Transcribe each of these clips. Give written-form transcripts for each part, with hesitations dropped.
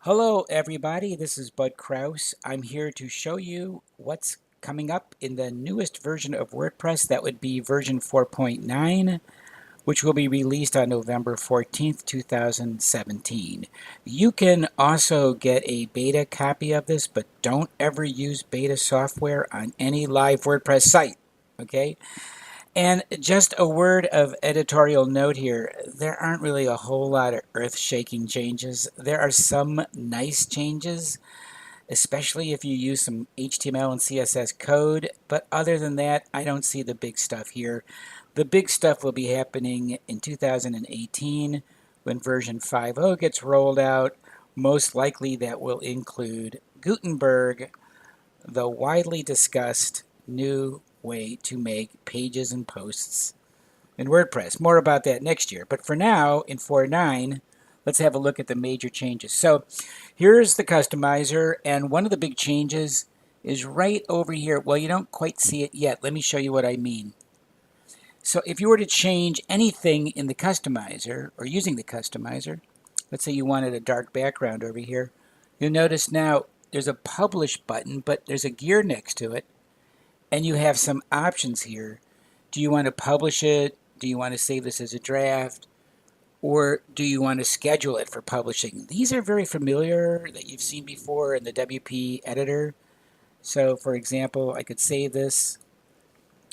Hello everybody, this is Bud Kraus. I'm here to show you what's coming up in the newest version of WordPress. That would be version 4.9, which will be released on November 14th, 2017. You can also get a beta copy of this, but don't ever use beta software on any live WordPress site, okay? And just a word of editorial note here, there aren't really a whole lot of earth-shaking changes. There are some nice changes, especially if you use some HTML and CSS code, but other than that, I don't see the big stuff here. The big stuff will be happening in 2018 when version 5.0 gets rolled out. Most likely that will include Gutenberg, the widely discussed new way to make pages and posts in WordPress. More about that next year. But for now, in 4.9, let's have a look at the major changes. So here's the customizer, and one of the big changes is right over here. Well, you don't quite see it yet. Let me show you what I mean. So if you were to change anything in the customizer, or using the customizer, let's say you wanted a dark background over here, you'll notice now there's a publish button, but there's a gear next to it, and you have some options here. Do you want to publish it? Do you want to save this as a draft? Or do you want to schedule it for publishing? These are very familiar that you've seen before in the WP editor. So for example, I could save this,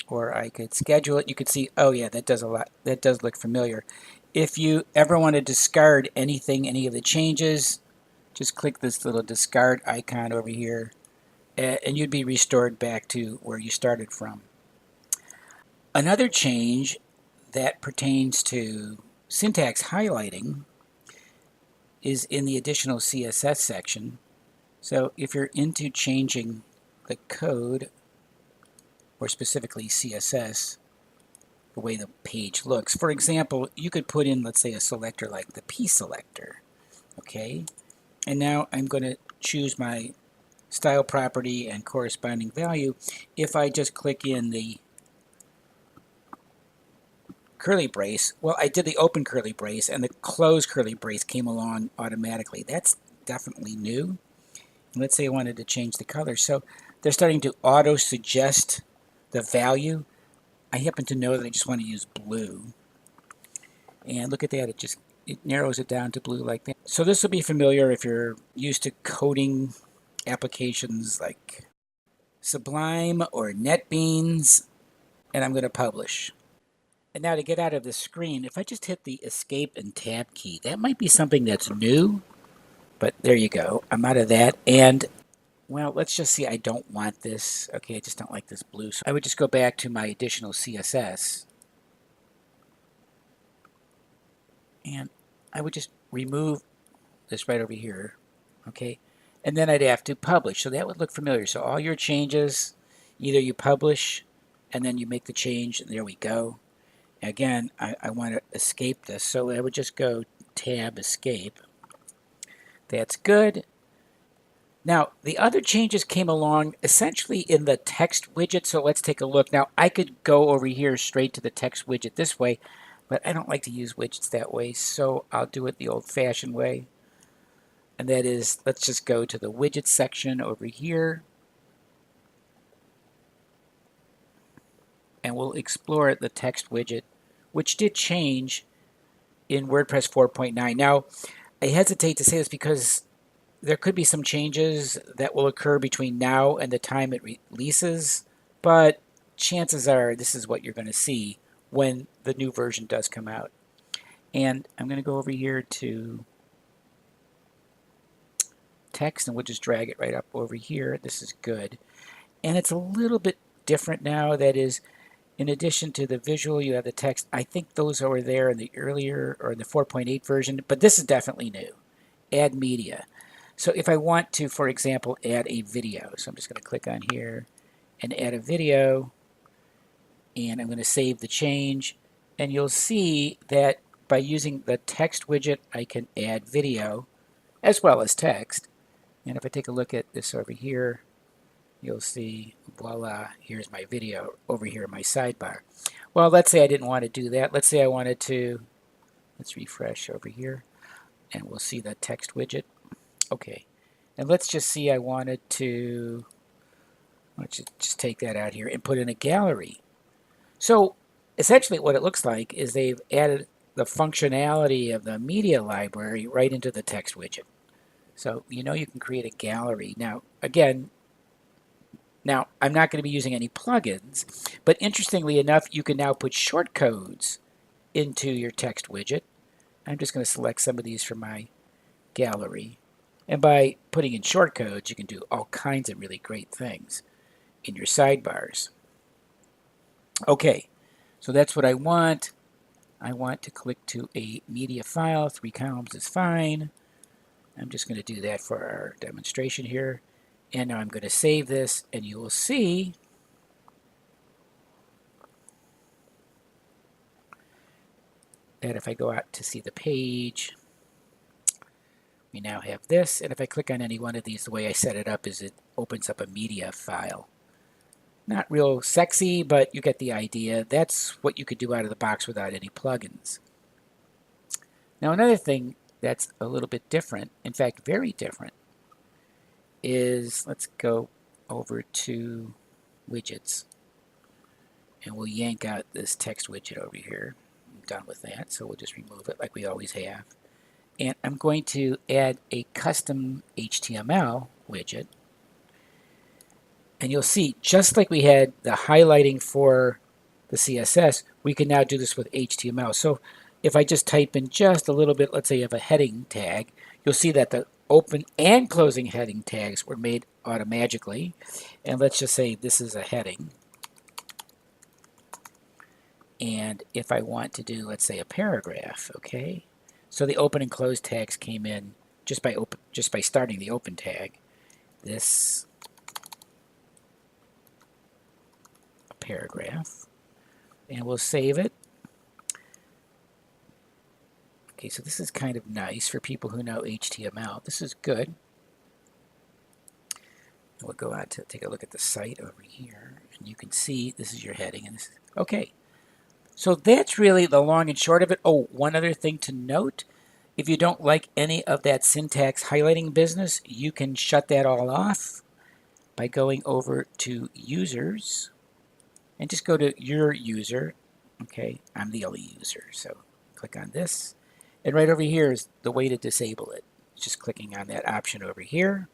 or I could schedule it. You could see, oh yeah, that does a lot. That does look familiar. If you ever want to discard anything, any of the changes, just click this little discard icon over here, and you'd be restored back to where you started from. Another change that pertains to syntax highlighting is in the additional CSS section. So if you're into changing the code, or specifically CSS, the way the page looks, for example, you could put in, let's say, a selector like the P selector, okay? And now I'm going to choose my style property and corresponding value. If I just click in the curly brace, well, I did the open curly brace, and the close curly brace came along automatically. That's definitely new. And let's say I wanted to change the color. So they're starting to auto-suggest the value. I happen to know that I just want to use blue. And look at that, it narrows it down to blue like that. So this will be familiar if you're used to coding applications like Sublime or NetBeans, and I'm going to publish. And now to get out of the screen, if I just hit the Escape and Tab key, that might be something that's new, but there you go. I'm out of that. And, well, let's just see, I don't want this. Okay, I just don't like this blue. So I would just go back to my additional CSS. And I would just remove this right over here, okay? And then I'd have to publish. So that would look familiar. So all your changes, either you publish, and then you make the change, and there we go. Again, I want to escape this, so I would just go Tab Escape. That's good. Now, the other changes came along essentially in the text widget, so let's take a look. Now, I could go over here straight to the text widget this way, but I don't like to use widgets that way, so I'll do it the old-fashioned way. And that is, let's just go to the widget section over here, and we'll explore the text widget, which did change in WordPress 4.9. Now, I hesitate to say this because there could be some changes that will occur between now and the time it releases, but chances are this is what you're going to see when the new version does come out. And I'm going to go over here to text, and we'll just drag it right up over here. This is good. And it's a little bit different now. That is, in addition to the visual, you have the text. I think those are there in the earlier, or in the 4.8 version, but this is definitely new. Add media. So if I want to, for example, add a video, so I'm just going to click on here and add a video, and I'm going to save the change, and you'll see that by using the text widget, I can add video as well as text. And if I take a look at this over here, you'll see, voila, here's my video over here in my sidebar. Well, let's say I didn't want to do that. Let's say I wanted to, let's refresh over here, and we'll see the text widget. Okay. And let's just see, let's just take that out here and put in a gallery. So essentially what it looks like is they've added the functionality of the media library right into the text widget. So you can create a gallery. Now, again, I'm not going to be using any plugins, but interestingly enough, you can now put shortcodes into your text widget. I'm just going to select some of these from my gallery. And by putting in shortcodes, you can do all kinds of really great things in your sidebars. Okay, so that's what I want. I want to click to a media file. 3 columns is fine. I'm just going to do that for our demonstration here. And now I'm going to save this, and you will see that if I go out to see the page, we now have this. And if I click on any one of these, the way I set it up is it opens up a media file. Not real sexy, but you get the idea. That's what you could do out of the box without any plugins. Now, another thing that's a little bit different, in fact, very different, is let's go over to widgets. And we'll yank out this text widget over here. I'm done with that, so we'll just remove it like we always have. And I'm going to add a custom HTML widget. And you'll see, just like we had the highlighting for the CSS, we can now do this with HTML. So if I just type in just a little bit, let's say you have a heading tag, you'll see that the open and closing heading tags were made automatically. And let's just say this is a heading. And if I want to do, let's say, a paragraph, okay? So the open and close tags came in just by starting the open tag. This paragraph, and we'll save it. Okay, so this is kind of nice for people who know HTML. This is good. And we'll go out to take a look at the site over here, and you can see this is your heading, and this is okay. So that's really the long and short of it. Oh, one other thing to note. If you don't like any of that syntax highlighting business, you can shut that all off by going over to Users and just go to Your User. Okay, I'm the only user, so click on this. And right over here is the way to disable it. Just clicking on that option over here.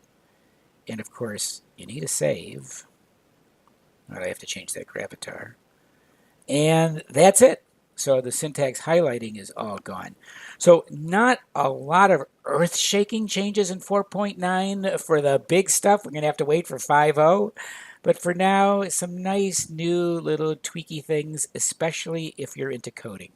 And of course, you need a save. I have to change that gravatar. And that's it. So the syntax highlighting is all gone. So not a lot of earth-shaking changes in 4.9 for the big stuff. We're going to have to wait for 5.0. But for now, some nice new little tweaky things, especially if you're into coding.